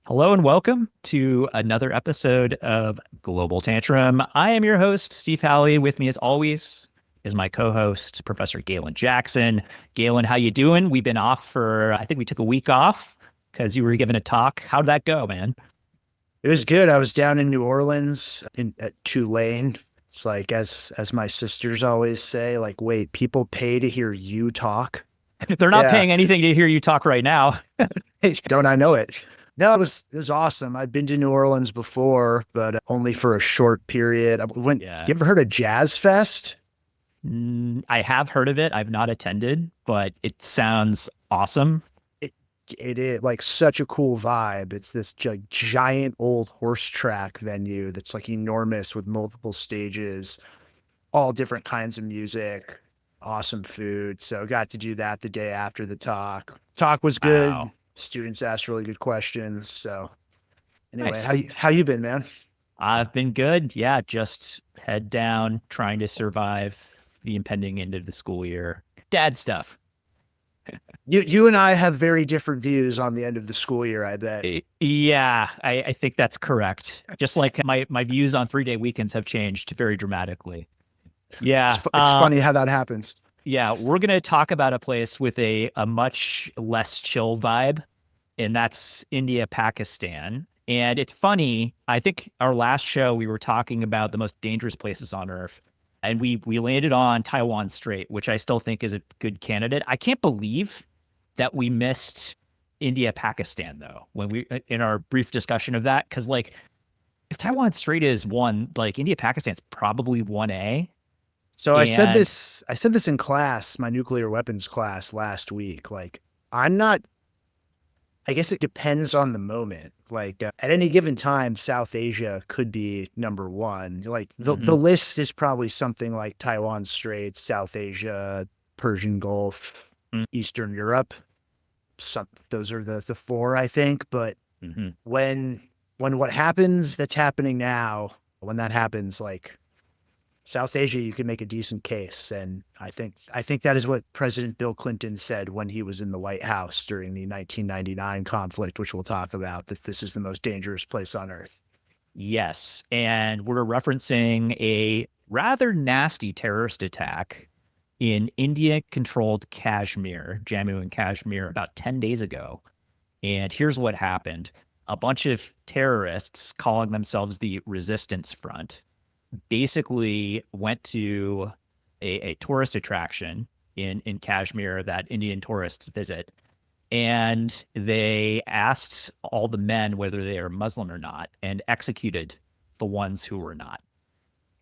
Hello and welcome to another episode of Global Tantrum. I am your host, Steve Halley. With me, as always, is my co-host, Professor Galen Jackson. Galen, how you doing? We've been off I think we took a week off because you were giving a talk. How'd that go, man? It was good. I was down in New Orleans at Tulane. It's like as my sisters always say, like, wait, people pay to hear you talk? They're not Yeah. paying anything to hear you talk right now. Hey, don't I know it? No, it was awesome. I'd been to New Orleans before, but only for a short period. Yeah. You ever heard of Jazz Fest? I have heard of it. I've not attended, but it sounds awesome. It it is like such a cool vibe. It's this giant old horse track venue that's like enormous with multiple stages, all different kinds of music, awesome food. So got to do that the day after the talk. Talk was good. Wow. Students asked really good questions. So anyway, Nice. how you been, man? I've been good. Yeah, just head down, trying to survive the impending end of the school year. Dad stuff. You and I have very different views on the end of the school year, I bet. Yeah, I think that's correct. Just like my views on 3-day weekends have changed very dramatically. Yeah. It's funny how that happens. Yeah, we're gonna talk about a place with a much less chill vibe, and that's India, Pakistan. And it's funny, I think our last show we were talking about the most dangerous places on earth. And we landed on Taiwan Strait, which I still think is a good candidate. I can't believe that we missed India, Pakistan, though, when we in our brief discussion of that. Because like if Taiwan Strait is one, like India, Pakistan's probably 1A. So And I said this in class, my nuclear weapons class last week. Like, I'm not, I guess it depends on the moment. Like, at any given time, South Asia could be number one. Like, the mhm, list is probably something like Taiwan Straits, South Asia, Persian Gulf, mm, Eastern Europe. Those are the four, I think. But mhm. when what happens that's happening now, when that happens, like South Asia, you can make a decent case, and I think that is what President Bill Clinton said when he was in the White House during the 1999 conflict, which we'll talk about. That this is the most dangerous place on earth. Yes. And we're referencing a rather nasty terrorist attack in India controlled Kashmir, Jammu and Kashmir, about 10 days ago. And here's what happened: a bunch of terrorists calling themselves the Resistance Front basically went to a tourist attraction in Kashmir that Indian tourists visit. And they asked all the men whether they are Muslim or not and executed the ones who were not.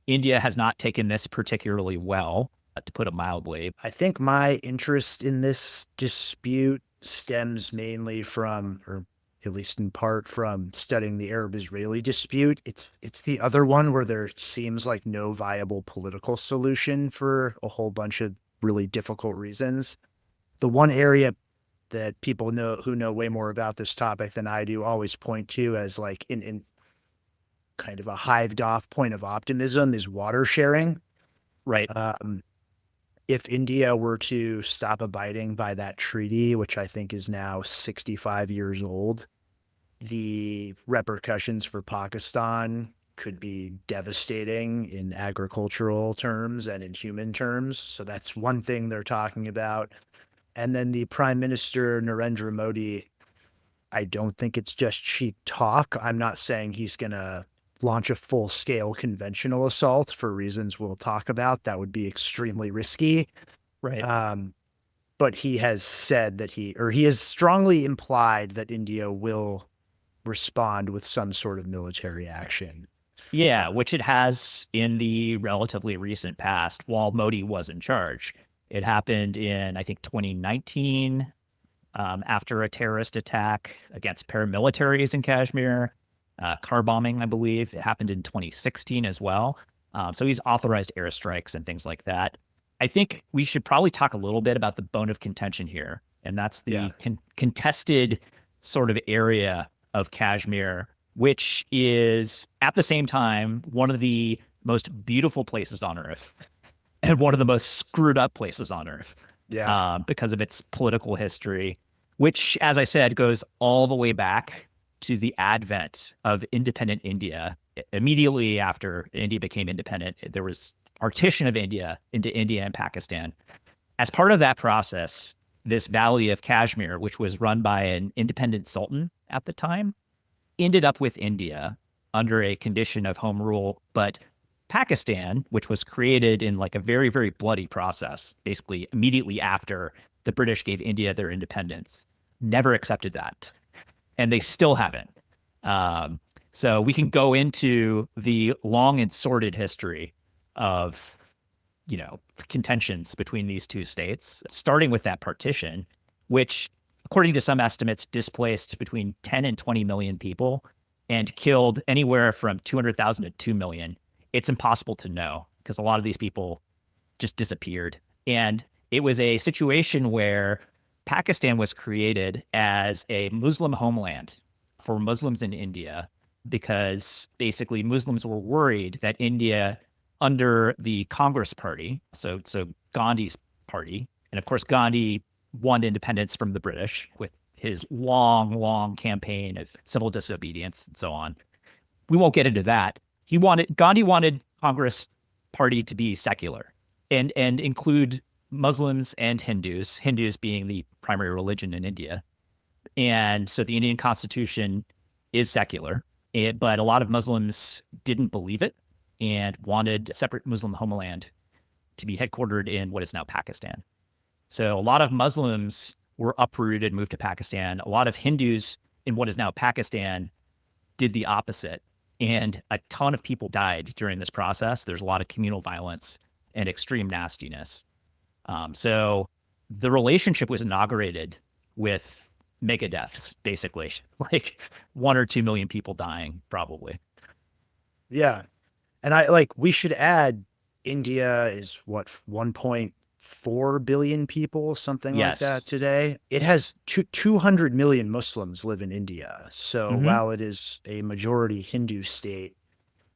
India has not taken this particularly well, to put it mildly. I think my interest in this dispute stems mainly from, or at least in part from studying the Arab-Israeli dispute. It's the other one where there seems like no viable political solution for a whole bunch of really difficult reasons. The one area that people know who know way more about this topic than I do always point to as like in kind of a hived off point of optimism is water sharing. Right. Um, if India were to stop abiding by that treaty, which I think is now 65 years old, the repercussions for Pakistan could be devastating in agricultural terms and in human terms. So that's one thing they're talking about. And then the Prime Minister, Narendra Modi, I don't think it's just cheap talk. I'm not saying he's going to launch a full scale conventional assault for reasons we'll talk about. That would be extremely risky. Right. Um, but he has said that he has strongly implied that India will respond with some sort of military action. Yeah, which it has in the relatively recent past while Modi was in charge. It happened in, I think, 2019, after a terrorist attack against paramilitaries in Kashmir, car bombing, I believe. It happened in 2016 as well. So he's authorized airstrikes and things like that. I think we should probably talk a little bit about the bone of contention here, and that's Yeah. the contested sort of area of Kashmir, which is at the same time one of the most beautiful places on earth and one of the most screwed up places on earth, Yeah. because of its political history, which, as I said, goes all the way back to the advent of independent India. Immediately after India became independent, there was partition of India into India and Pakistan. As part of that process, this valley of Kashmir, which was run by an independent sultan at the time, ended up with India under a condition of home rule. But Pakistan, which was created in like a very, very bloody process, basically immediately after the British gave India their independence, never accepted that. And they still haven't. Um, so we can go into the long and sordid history of, contentions between these two states, starting with that partition, which, according to some estimates, displaced between 10 and 20 million people and killed anywhere from 200,000 to 2 million. It's impossible to know because a lot of these people just disappeared. And it was a situation where Pakistan was created as a Muslim homeland for Muslims in India because basically Muslims were worried that India, under the Congress Party, so Gandhi's party, and of course Gandhi won independence from the British with his long, long campaign of civil disobedience and so on. We won't get into that. Gandhi wanted Congress Party to be secular and include Muslims and Hindus, Hindus being the primary religion in India. And so the Indian Constitution is secular, but a lot of Muslims didn't believe it and wanted a separate Muslim homeland to be headquartered in what is now Pakistan. So a lot of Muslims were uprooted and moved to Pakistan. A lot of Hindus in what is now Pakistan did the opposite. And a ton of people died during this process. There's a lot of communal violence and extreme nastiness. So the relationship was inaugurated with mega deaths, basically, like 1 or 2 million people dying, probably. Yeah. And we should add India is what, 1.4 billion people, something like that today. It has 200 million Muslims live in India. So while it is a majority Hindu state,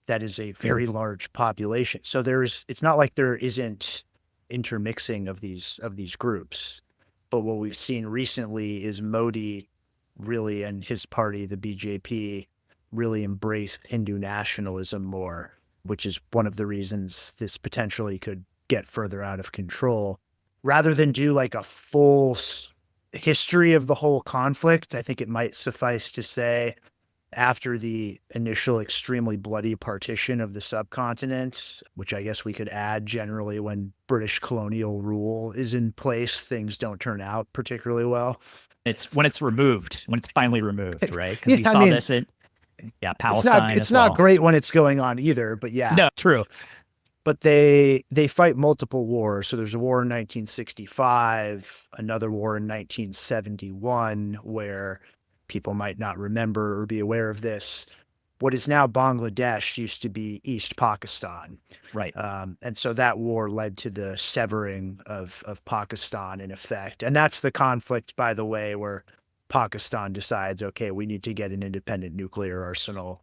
that is a very large population. So it's not like there isn't intermixing of these groups. But what we've seen recently is Modi really, and his party, the BJP, really embrace Hindu nationalism more, which is one of the reasons this potentially could get further out of control. Rather than do like a full history of the whole conflict, I think it might suffice to say after the initial extremely bloody partition of the subcontinent, which I guess we could add generally when British colonial rule is in place, things don't turn out particularly well. It's when it's finally removed, right? Because we saw this in Palestine. It's not great when it's going on either, but yeah. No, true. But they fight multiple wars. So there's a war in 1965, another war in 1971, where people might not remember or be aware of this. What is now Bangladesh used to be East Pakistan. Right. And so that war led to the severing of Pakistan in effect. And that's the conflict, by the way, where Pakistan decides, okay, we need to get an independent nuclear arsenal.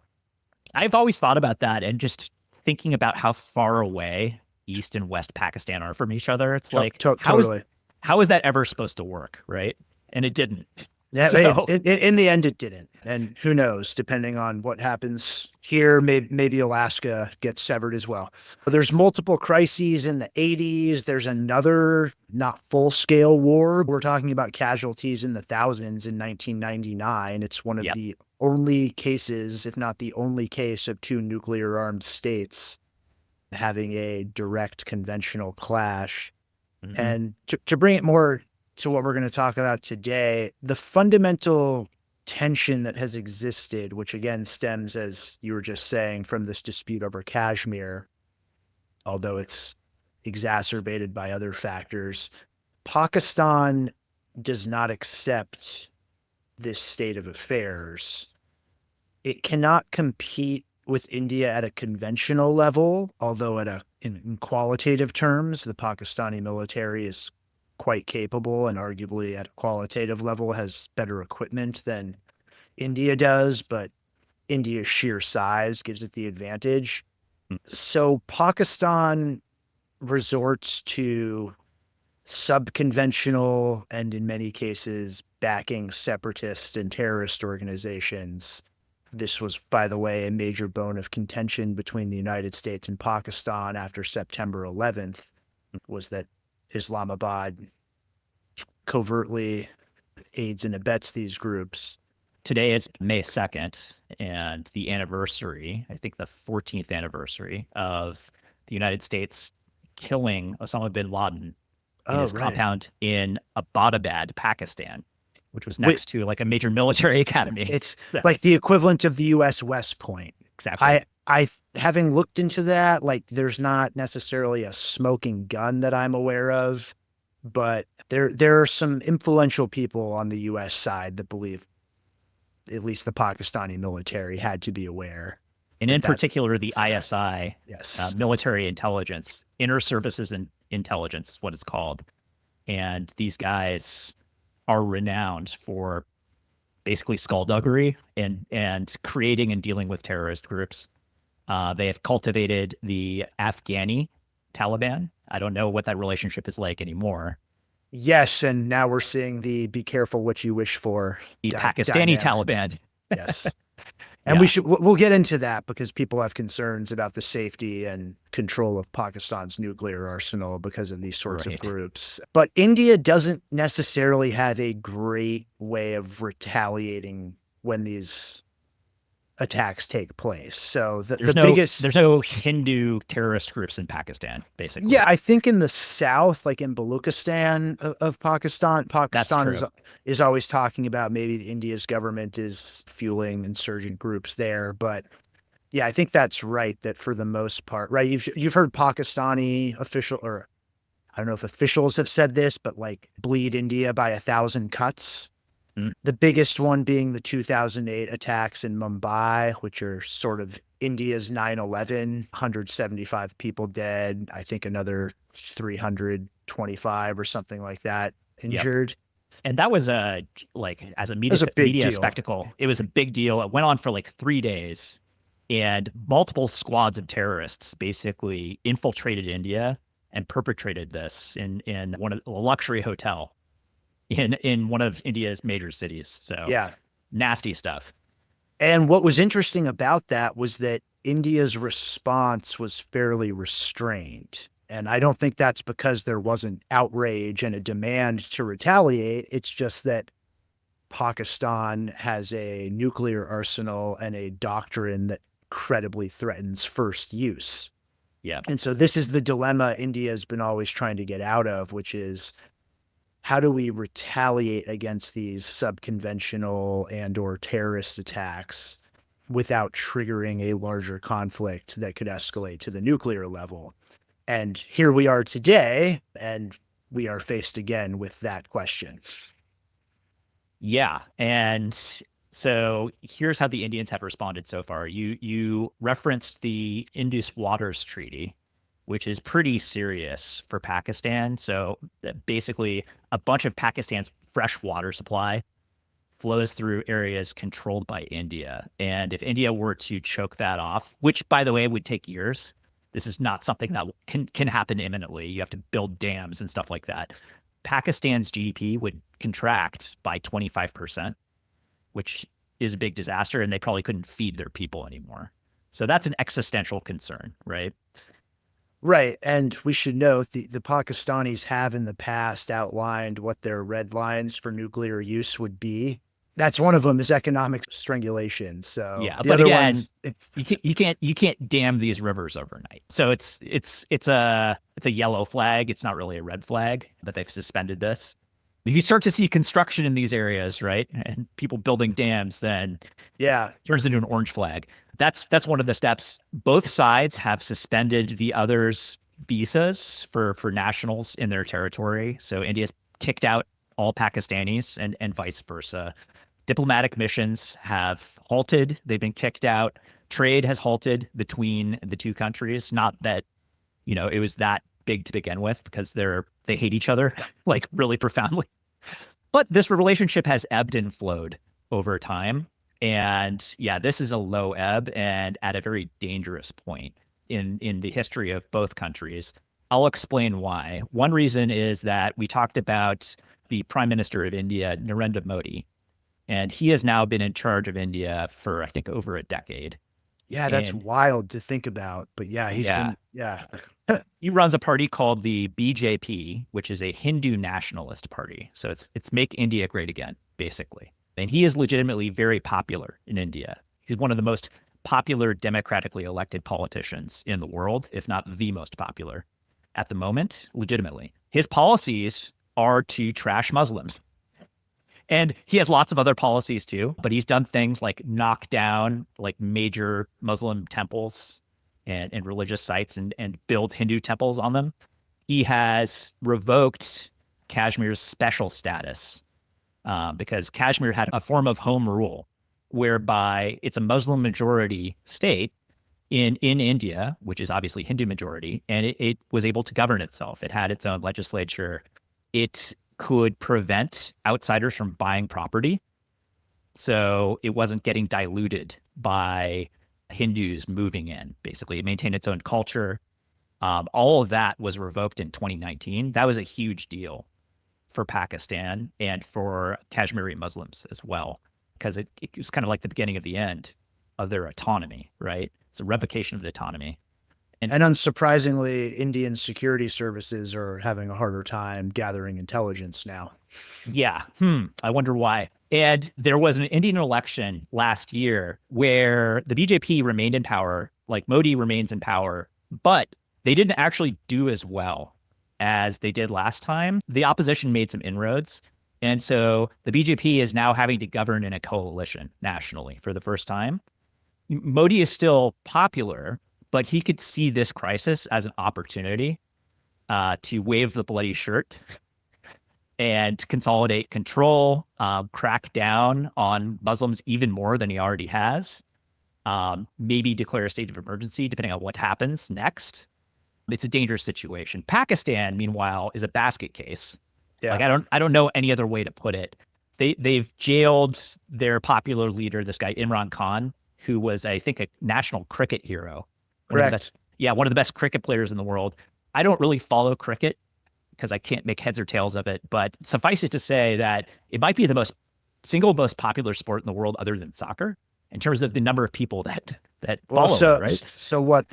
I've always thought about that, and just thinking about how far away East and West Pakistan are from each other. It's like, totally. How is that ever supposed to work, right? And it didn't. Yeah, in the end, it didn't. And who knows, depending on what happens here, maybe Alaska gets severed as well. But there's multiple crises in the 80s. There's another not full-scale war. We're talking about casualties in the thousands in 1999. It's one of the only cases, if not the only case, of two nuclear-armed states having a direct conventional clash. Mm-hmm. And to bring it more to what we're going to talk about today, the fundamental tension that has existed, which again stems, as you were just saying, from this dispute over Kashmir, although it's exacerbated by other factors. Pakistan does not accept this state of affairs. It cannot compete with India at a conventional level, although in qualitative terms, the Pakistani military is quite capable and arguably at a qualitative level has better equipment than India does, but India's sheer size gives it the advantage. So Pakistan resorts to subconventional and in many cases backing separatist and terrorist organizations. This was, by the way, a major bone of contention between the United States and Pakistan after September 11th, was that Islamabad covertly aids and abets these groups. Today is May 2nd, and the anniversary, I think the 14th anniversary of the United States killing Osama bin Laden in Oh, his right. compound in Abbottabad, Pakistan, which was Wait, next to like a major military academy. it's So, like the equivalent of the US West Point. exactly. I having looked into that, like there's not necessarily a smoking gun that I'm aware of, but there are some influential people on the US side that believe at least the Pakistani military had to be aware And that in that's particular, the ISI, yes. military intelligence, inter services and intelligence is what it's called. And these guys are renowned for basically skullduggery and creating and dealing with terrorist groups. They have cultivated the Afghani Taliban. I don't know what that relationship is like anymore. Yes, and now we're seeing the be careful what you wish for The Pakistani dynamic. Taliban. Yes. And Yeah, we'll get into that because people have concerns about the safety and control of Pakistan's nuclear arsenal because of these sorts of right. groups. But India doesn't necessarily have a great way of retaliating when these attacks take place. So the biggest, There's no Hindu terrorist groups in Pakistan, basically. yeah, I think in the south, like in Baluchistan of Pakistan, That's Pakistan true. is always talking about maybe India's government is fueling insurgent groups there. But yeah, I think that's right. That for the most part, right? You've heard Pakistani official, or I don't know if officials have said this, but like bleed India by 1,000 cuts. Mm, The biggest one being the 2008 attacks in Mumbai, which are sort of India's 9/11, 175 people dead, I think another 325 or something like that yep. injured. And that was a like as a It was a big media deal. spectacle. It was a big deal. It went on for like 3 days, and multiple squads of terrorists basically infiltrated India and perpetrated this in a luxury hotel in one of India's major cities. So Yeah. nasty stuff. And what was interesting about that was that India's response was fairly restrained. And I don't think that's because there wasn't outrage and a demand to retaliate. It's just that Pakistan has a nuclear arsenal and a doctrine that credibly threatens first use. Yeah. And so this is the dilemma India has been always trying to get out of, which is how do we retaliate against these subconventional and or terrorist attacks without triggering a larger conflict that could escalate to the nuclear level? And here we are today, and we are faced again with that question. Yeah. And so here's how the Indians have responded so far. You referenced the Indus Waters Treaty, which is pretty serious for Pakistan. So basically, a bunch of Pakistan's fresh water supply flows through areas controlled by India. And if India were to choke that off, which by the way would take years, this is not something that can happen imminently. You have to build dams and stuff like that. Pakistan's GDP would contract by 25%, which is a big disaster, and they probably couldn't feed their people anymore. So that's an existential concern, right? Right. And we should note the Pakistanis have in the past outlined what their red lines for nuclear use would be. That's one of them is economic strangulation. So Yeah, the but other again, ones, you can't dam these rivers overnight. So it's a yellow flag. It's not really a red flag that they've suspended this. If you start to see construction in these areas, right, and people building dams, then yeah, it turns into an orange flag. That's one of the steps. Both sides have suspended the others' visas for nationals in their territory. So India's kicked out all Pakistanis and vice versa. Diplomatic missions have halted. They've been kicked out. Trade has halted between the two countries. Not that, it was that big to begin with because they hate each other like really profoundly. But this relationship has ebbed and flowed over time. And yeah, this is a low ebb and at a very dangerous point in the history of both countries. I'll explain why. One reason is that we talked about the Prime Minister of India, Narendra Modi, and he has now been in charge of India for, I think, over a decade. Yeah, that's And wild to think about. But yeah, he's yeah, been, yeah. he runs a party called the BJP, which is a Hindu nationalist party. So it's Make India Great Again, basically. And he is legitimately very popular in India. He's one of the most popular democratically elected politicians in the world, if not the most popular at the moment, legitimately. His policies are to trash Muslims. And he has lots of other policies too, but he's done things like knock down like major Muslim temples and religious sites and build Hindu temples on them. He has revoked Kashmir's special status because Kashmir had a form of home rule whereby it's a Muslim majority state in India, which is obviously Hindu majority, and it was able to govern itself. It had its own legislature. It could prevent outsiders from buying property. So it wasn't getting diluted by Hindus moving in, basically. It maintained its own culture. All of that was revoked in 2019. That was a huge deal for Pakistan and for Kashmiri Muslims as well, because it was kind of like the beginning of the end of their autonomy, right? It's a revocation of the autonomy. And unsurprisingly, Indian security services are having a harder time gathering intelligence now. Yeah. I wonder why. And there was an Indian election last year where the BJP remained in power, like Modi remains in power, but they didn't actually do as well as they did last time. The opposition made some inroads. And so the BJP is now having to govern in a coalition nationally for the first time. Modi is still popular, but he could see this crisis as an opportunity to wave the bloody shirt and consolidate control, crack down on Muslims even more than he already has, maybe declare a state of emergency depending on what happens next. It's a dangerous situation. Pakistan, meanwhile, is a basket case. Yeah. Like I don't know any other way to put it. They've jailed their popular leader, this guy Imran Khan, who was, I think, a national cricket hero. Correct. One of the best cricket players in the world. I don't really follow cricket because I can't make heads or tails of it, but suffice it to say that it might be the single most popular sport in the world other than soccer in terms of the number of people that follow it, right? So what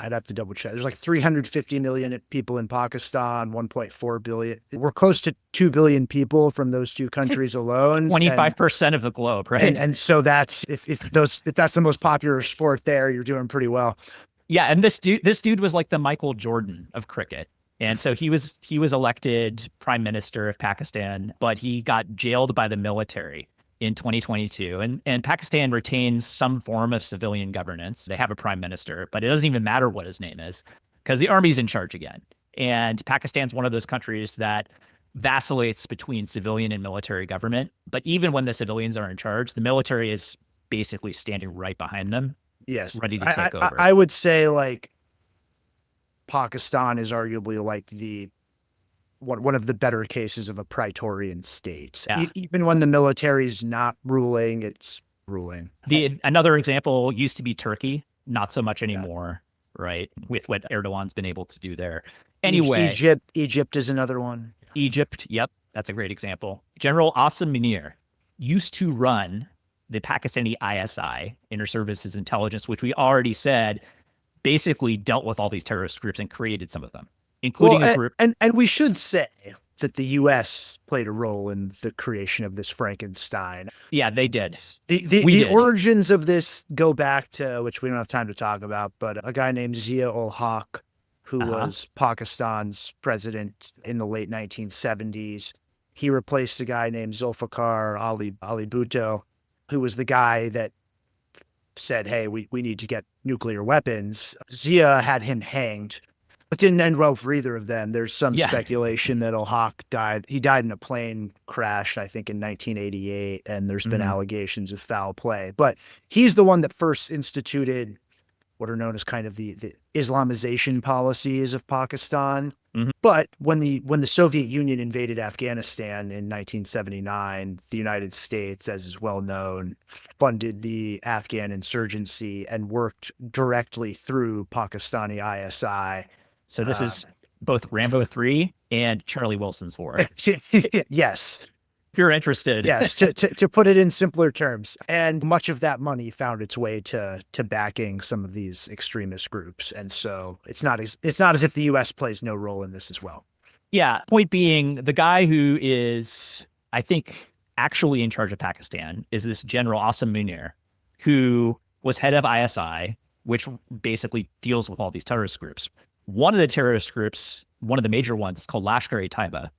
I'd have to double check. There's like 350 million people in Pakistan, 1.4 billion. We're close to 2 billion people from those two countries alone. 25% of the globe, right? And so that's if that's the most popular sport there, you're doing pretty well. Yeah, and this dude was like the Michael Jordan of cricket. And so he was elected prime minister of Pakistan, but he got jailed by the military in 2022. And Pakistan retains some form of civilian governance. They have a prime minister, but it doesn't even matter what his name is because the army's in charge again. And Pakistan's one of those countries that vacillates between civilian and military government. But even when the civilians are in charge, the military is basically standing right behind them. Yes. Ready to take over. I would say like Pakistan is arguably like one of the better cases of a praetorian state. Yeah. Even when the military is not ruling, it's ruling. Another example used to be Turkey, not so much anymore, right? With what Erdogan's been able to do there. Anyway, Egypt is another one. Egypt, yep, that's a great example. General Asim Munir used to run the Pakistani ISI, Inter-Services Intelligence, which we already said basically dealt with all these terrorist groups and created some of them, including a group. And we should say that the U.S. played a role in the creation of this Frankenstein. Yeah, they did. The origins of this go back to, which we don't have time to talk about, but a guy named Zia-ul-Haq, who was Pakistan's president in the late 1970s. He replaced a guy named Zulfikar Ali Bhutto, who was the guy that said, hey, we need to get nuclear weapons. Zia had him hanged. It didn't end well for either of them. There's some speculation that Haq died. He died in a plane crash, I think, in 1988, and there's been allegations of foul play. But he's the one that first instituted what are known as kind of the Islamization policies of Pakistan. But when the Soviet Union invaded Afghanistan in 1979, the United States, as is well known, funded the Afghan insurgency and worked directly through Pakistani ISI So this Uh, is both Rambo 3 and Charlie Wilson's War. yes. If you're interested. Yes, to put it in simpler terms. And much of that money found its way to backing some of these extremist groups. And so it's not as if the US plays no role in this as well. Yeah. Point being, the guy who is, I think, actually in charge of Pakistan is this General Asim Munir, who was head of ISI, which basically deals with all these terrorist groups. One of the terrorist groups, one of the major ones, is called Lashkar-e-Taiba,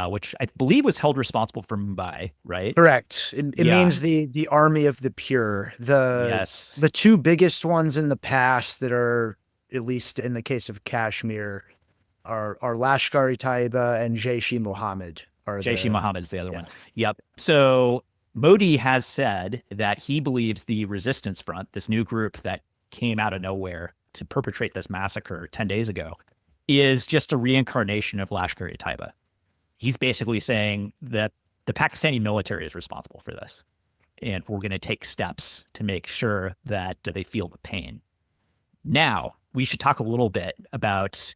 which I believe was held responsible for Mumbai, right? Correct. It Yeah. means the army of the pure. Yes. The two biggest ones in the past that are, at least in the case of Kashmir, are Lashkar-e-Taiba and Jaish-e-Mohammed are Jaish-e-Mohammed is the other yeah. one. Yep. So Modi has said that he believes the resistance front, this new group that came out of nowhere to perpetrate this massacre 10 days ago, is just a reincarnation of Lashkar-e-Taiba. He's basically saying that the Pakistani military is responsible for this, and we're going to take steps to make sure that they feel the pain. Now, we should talk a little bit about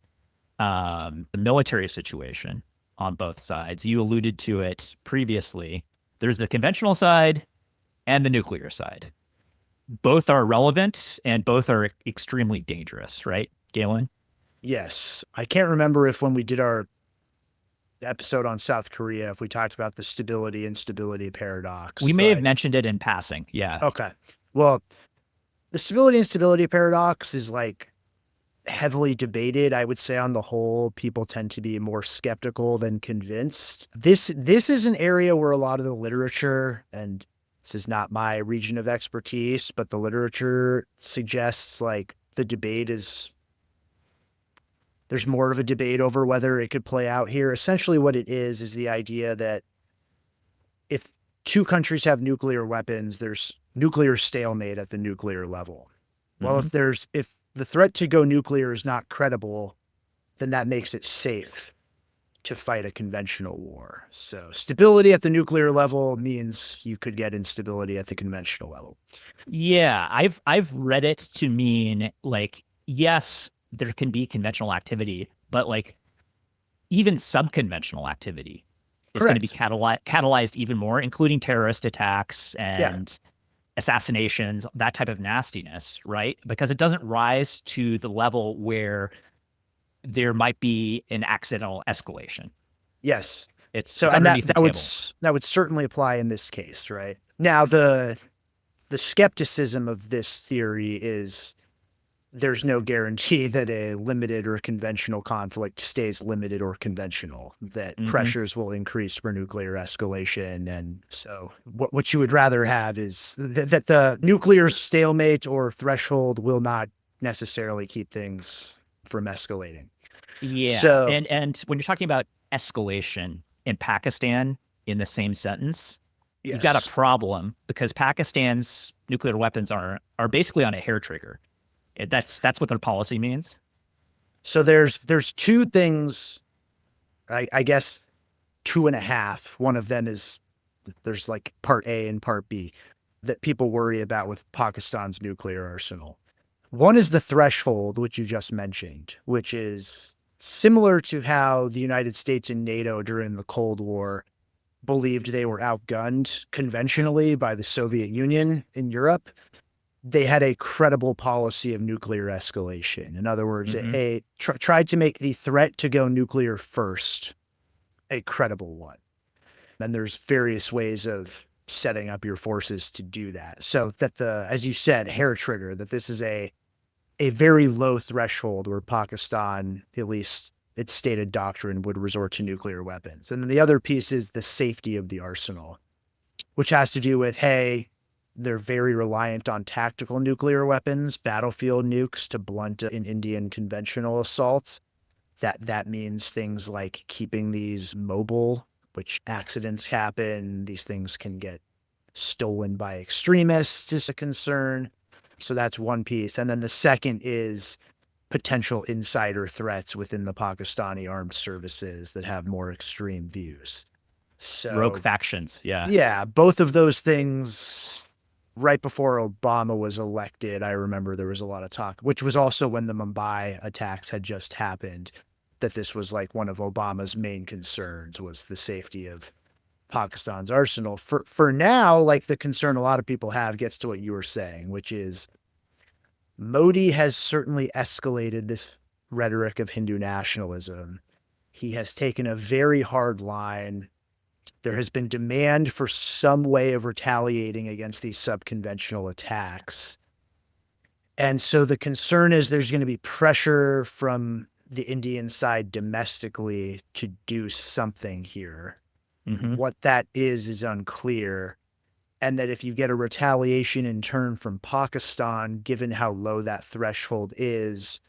the military situation on both sides. You alluded to it previously. There's the conventional side and the nuclear side. Both are relevant and both are extremely dangerous, right, Galen? Yes. I can't remember if when we did our episode on South Korea, if we talked about the stability-instability paradox. We may have But mentioned it in passing. Yeah. okay. Well, the stability-instability paradox is like heavily debated. I would say on the whole, people tend to be more skeptical than convinced. This is an area where a lot of the literature, and this is not my region of expertise, but the literature suggests like the debate is there's more of a debate over whether it could play out here. Essentially what it is the idea that if two countries have nuclear weapons, there's nuclear stalemate at the nuclear level. Well, Mhm. if the threat to go nuclear is not credible, then that makes it safe to fight a conventional war. So stability at the nuclear level means you could get instability at the conventional level. Yeah, I've read it to mean like, yes, there can be conventional activity, but like even subconventional activity is going to be Correct. catalyzed even more, including terrorist attacks Yeah. and assassinations, that type of nastiness, right? Because it doesn't rise to the level where there might be an accidental escalation. Yes. It's So, it's and underneath the table. that would certainly apply in this case, right? Now, the skepticism of this theory is there's no guarantee that a limited or conventional conflict stays limited or conventional, that Hmm. pressures will increase for nuclear escalation. And so what you would rather have is that the nuclear stalemate or threshold will not necessarily keep things from escalating. Yeah, So, and when you're talking about escalation in Pakistan in the same sentence, you've got a yes. problem because Pakistan's nuclear weapons are basically on a hair trigger. That's what their policy means. So there's two things, I guess two and a half. One of them is there's like part A and part B that people worry about with Pakistan's nuclear arsenal. One is the threshold, which you just mentioned, which is similar to how the United States and NATO during the Cold War believed they were outgunned conventionally by the Soviet Union in Europe. They had a credible policy of nuclear escalation. In other words, Hmm. tried to make the threat to go nuclear first a credible one. And there's various ways of setting up your forces to do that. So that as you said, hair trigger, that this is a very low threshold where Pakistan, at least its stated doctrine, would resort to nuclear weapons. And then the other piece is the safety of the arsenal, which has to do with, hey, they're very reliant on tactical nuclear weapons, battlefield nukes to blunt an Indian conventional assault. That means things like keeping these mobile, which accidents happen. These things can get stolen by extremists is a concern. So that's one piece. And then the second is potential insider threats within the Pakistani armed services that have more extreme views. Rogue So factions. Yeah. yeah, both of those things right before Obama was elected, I remember there was a lot of talk, which was also when the Mumbai attacks had just happened, that this was like one of Obama's main concerns was the safety of Pakistan's arsenal. For now, like the concern a lot of people have gets to what you were saying, which is Modi has certainly escalated this rhetoric of Hindu nationalism. He has taken a very hard line. There has been demand for some way of retaliating against these subconventional attacks. And so the concern is there's going to be pressure from the Indian side domestically to do something here. Mm-hmm. What that is unclear. And that if you get a retaliation in turn from Pakistan, given how low that threshold is,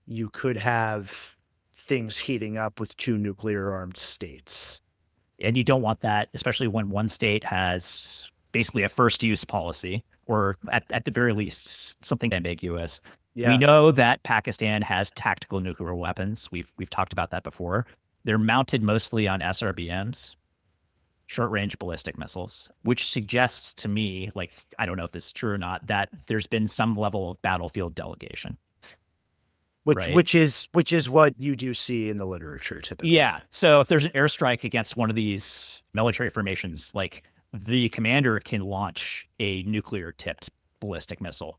you could have things heating up with two nuclear armed states. And you don't want that, especially when one state has basically a first use policy, or at the very least, something ambiguous. Yeah. We know that Pakistan has tactical nuclear weapons. We've talked about that before. They're mounted mostly on SRBMs, short range ballistic missiles, which suggests to me, like, I don't know if this is true or not, that there's been some level of battlefield delegation. Which is what you do see in the literature typically. Yeah. So if there's an airstrike against one of these military formations, like the commander can launch a nuclear tipped ballistic missile,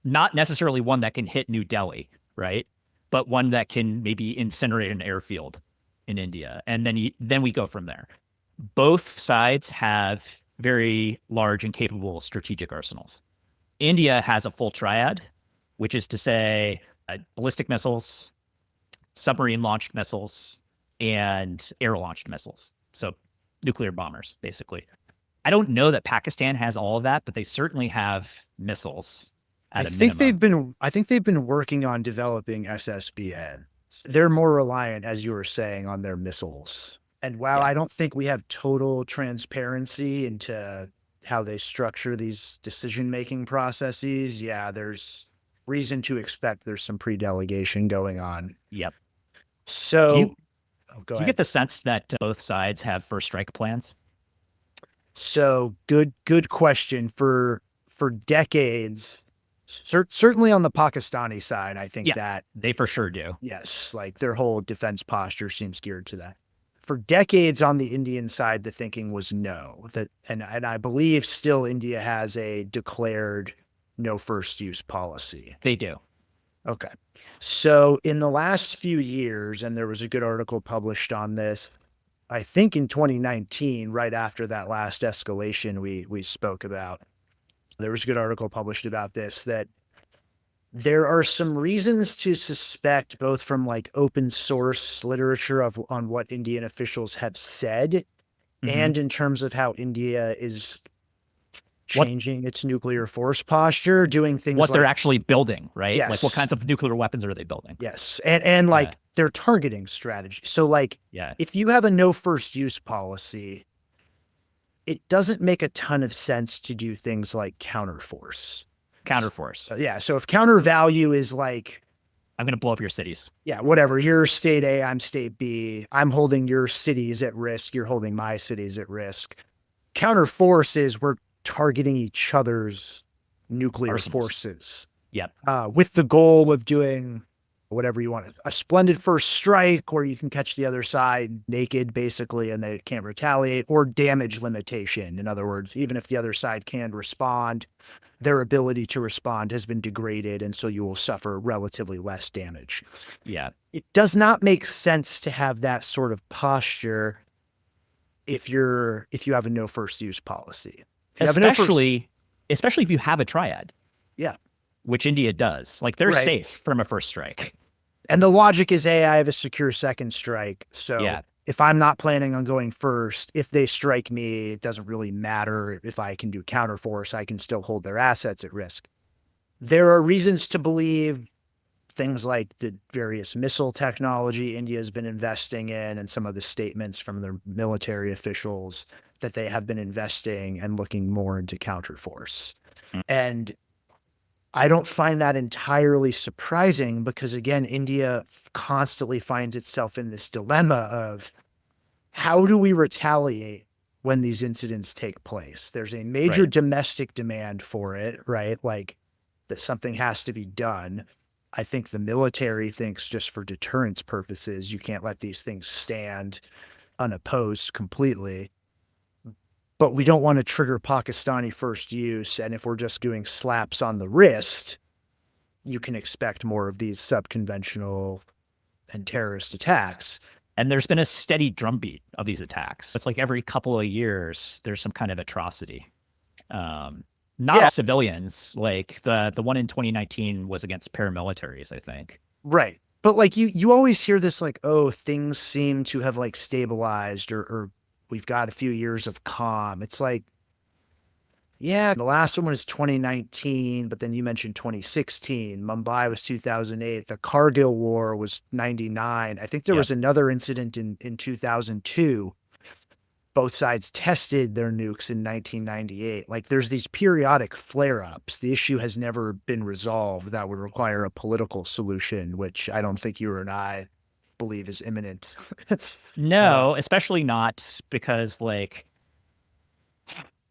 not necessarily one that can hit New Delhi, right? But one that can maybe incinerate an airfield in India. And then we go from there. Both sides have very large and capable strategic arsenals. India has a full triad, which is to say ballistic missiles, submarine launched missiles, and air launched missiles. So nuclear bombers, basically. I don't know that Pakistan has all of that, but they certainly have missiles. I think they've been working on developing SSBN. They're more reliant, as you were saying, on their missiles. And while I don't think we have total transparency into how they structure these decision-making processes, there's reason to expect there's some pre-delegation going on. Yep. So do you get the sense that both sides have first strike plans? So good question. For decades, certainly on the Pakistani side, I think that they for sure do. Yes, like their whole defense posture seems geared to that. For decades on the Indian side, the thinking was no. And I believe still India has a declared no first use policy. They do. Okay. So in the last few years, and there was a good article published on this, I think in 2019, right after that last escalation we spoke about, there was a good article published about this, that there are some reasons to suspect, both from like open source literature on what Indian officials have said, and in terms of how India is changing its nuclear force posture, doing things what they're actually building, right? Yes. Like what kinds of nuclear weapons are they building? Yes. And like their targeting strategy. So like if you have a no first use policy, it doesn't make a ton of sense to do things like counterforce. So if counter value is like, I'm going to blow up your cities. Yeah, whatever. You're state A, I'm state B. I'm holding your cities at risk. You're holding my cities at risk. Counter force is we're targeting each other's nuclear forces. Yep. With the goal of doing whatever you want. A splendid first strike where you can catch the other side naked, basically, and they can't retaliate, or damage limitation. In other words, even if the other side can respond, their ability to respond has been degraded, and so you will suffer relatively less damage. Yeah. It does not make sense to have that sort of posture if you have a no first use policy. Especially if you have a triad. Yeah. Which India does. Like they're safe from a first strike. And the logic is, I have a secure second strike. So if I'm not planning on going first, if they strike me, it doesn't really matter. If I can do counterforce, I can still hold their assets at risk. There are reasons to believe things like the various missile technology India has been investing in, and some of the statements from their military officials that they have been investing and looking more into counterforce. And I don't find that entirely surprising because, again, India constantly finds itself in this dilemma of how do we retaliate when these incidents take place. There's a major Right. domestic demand for it, right? Like that something has to be done. I think the military thinks just for deterrence purposes, you can't let these things stand unopposed completely. But we don't want to trigger Pakistani first use. And if we're just doing slaps on the wrist, you can expect more of these subconventional and terrorist attacks. And there's been a steady drumbeat of these attacks. It's like every couple of years, there's some kind of atrocity. Not Yeah, all civilians. Like the one in 2019 was against paramilitaries, I think. right. But like you always hear this like, oh, things seem to have like stabilized or we've got a few years of calm. It's like, yeah, the last one was 2019, but then you mentioned 2016. Mumbai was 2008. The Kargil War was 99. I think there Yep. was another incident in 2002. Both sides tested their nukes in 1998. Like there's these periodic flare-ups. The issue has never been resolved that would require a political solution, which I don't think you and I believe is imminent. No, especially not because like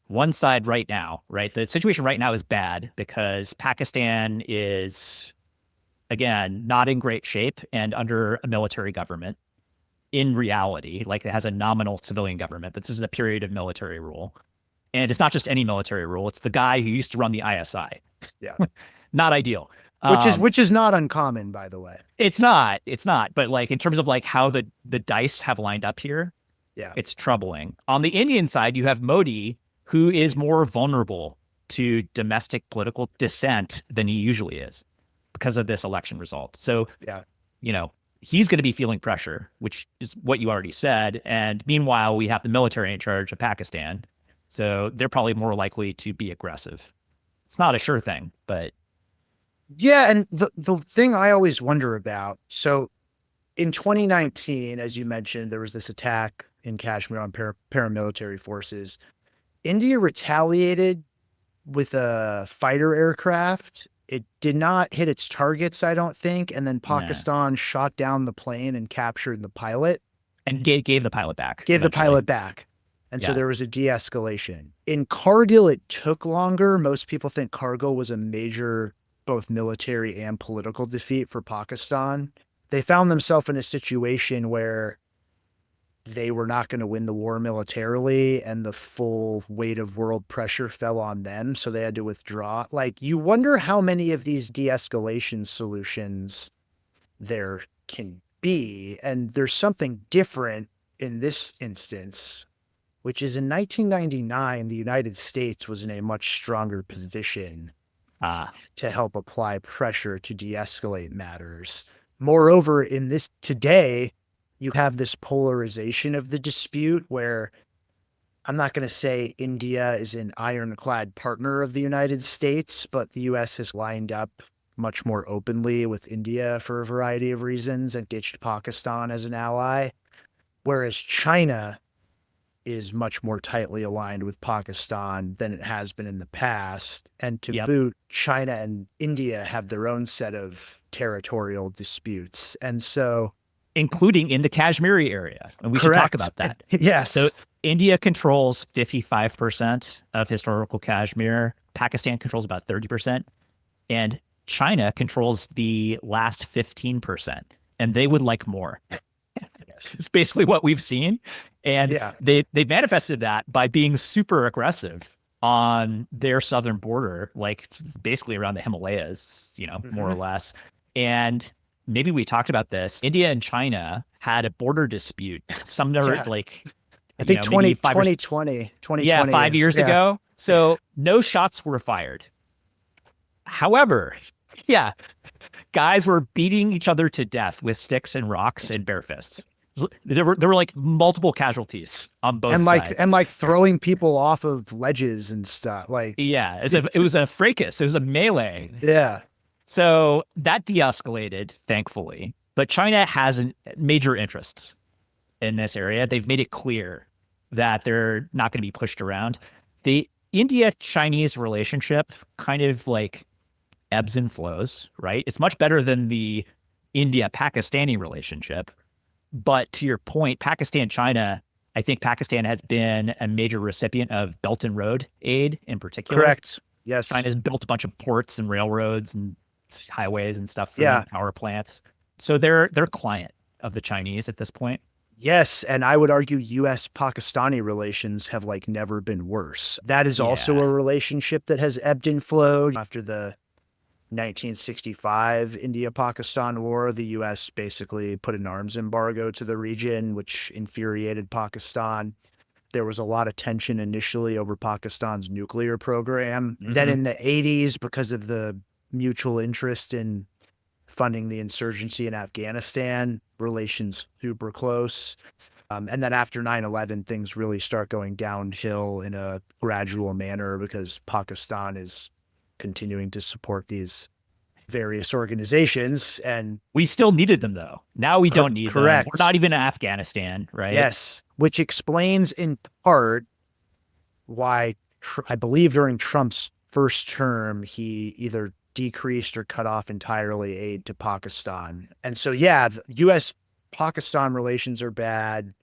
one side right now, right? The situation right now is bad because Pakistan is, again, not in great shape and under a military government in reality. Like it has a nominal civilian government, but this is a period of military rule. And it's not just any military rule, it's the guy who used to run the ISI. Yeah. Not ideal. Which is not uncommon, by the way. It's not. But like in terms of like how the dice have lined up here, Yeah. it's troubling. On the Indian side, you have Modi, who is more vulnerable to domestic political dissent than he usually is because of this election result. So, Yeah. you know, he's going to be feeling pressure, which is what you already said. And meanwhile, we have the military in charge of Pakistan. So they're probably more likely to be aggressive. It's not a sure thing, but Yeah, and the thing I always wonder about, so in 2019, as you mentioned, there was this attack in Kashmir on paramilitary forces. India retaliated with a fighter aircraft. It did not hit its targets, I don't think, and then nah. Pakistan shot down the plane and captured the pilot, And gave the pilot back gave the eventually. pilot back. And so Yeah. there was a de-escalation. In Kargil, it took longer. Most people think Kargil was a major both military and political defeat for Pakistan. They found themselves in a situation where they were not going to win the war militarily and the full weight of world pressure fell on them. So they had to withdraw. Like, you wonder how many of these de escalation solutions there can be. And there's something different in this instance, which is in 1999, the United States was in a much stronger position to help apply pressure to de-escalate matters. Moreover, in this today, you have this polarization of the dispute where I'm not going to say India is an ironclad partner of the United States, but the US has lined up much more openly with India for a variety of reasons and ditched Pakistan as an ally. Whereas China is much more tightly aligned with Pakistan than it has been in the past. And to Yep. boot, China and India have their own set of territorial disputes. And so, Including in the Kashmiri area. And we should talk correct. about that. Yes. So India controls 55% of historical Kashmir. Pakistan controls about 30%. And China controls the last 15%. And they would like more. Yes. It's basically what we've seen. And Yeah. they manifested that by being super aggressive on their southern border, like it's basically around the Himalayas, more or less. And maybe we talked about this. India and China had a border dispute. Some number Yeah. like I think maybe 2020 yeah, 5 years yeah. ago. So no shots were fired. However, yeah, guys were beating each other to death with sticks and rocks and bare fists. There were like multiple casualties on both sides. And like throwing people off of ledges and stuff. Like, Yeah, it was a fracas. It was a melee. yeah. So that de-escalated, thankfully. But China has major interests in this area. They've made it clear that they're not going to be pushed around. The India-Chinese relationship kind of like ebbs and flows, right? It's much better than the India-Pakistani relationship. But to your point, Pakistan, China I think Pakistan has been a major recipient of Belt and Road aid in particular. Correct. Yes. China's built a bunch of ports and railroads and highways and stuff for them, Yeah. power plants. So they're a client of the Chinese at this point. Yes, and I would argue US Pakistani relations have like never been worse. That is also Yeah. a relationship that has ebbed and flowed. After the 1965 India-Pakistan War, the US basically put an arms embargo to the region, which infuriated Pakistan. There was a lot of tension initially over Pakistan's nuclear program. Then Mm-hmm. in the 80s, because of the mutual interest in funding the insurgency in Afghanistan, relations super close. And then after 9/11, things really start going downhill in a gradual manner because Pakistan is continuing to support these various organizations. And We still needed them though. Now we don't need them. We're correct. not even in Afghanistan, right? Yes, which explains in part why I believe during Trump's first term, he either decreased or cut off entirely aid to Pakistan. And so, yeah, the US Pakistan relations are bad,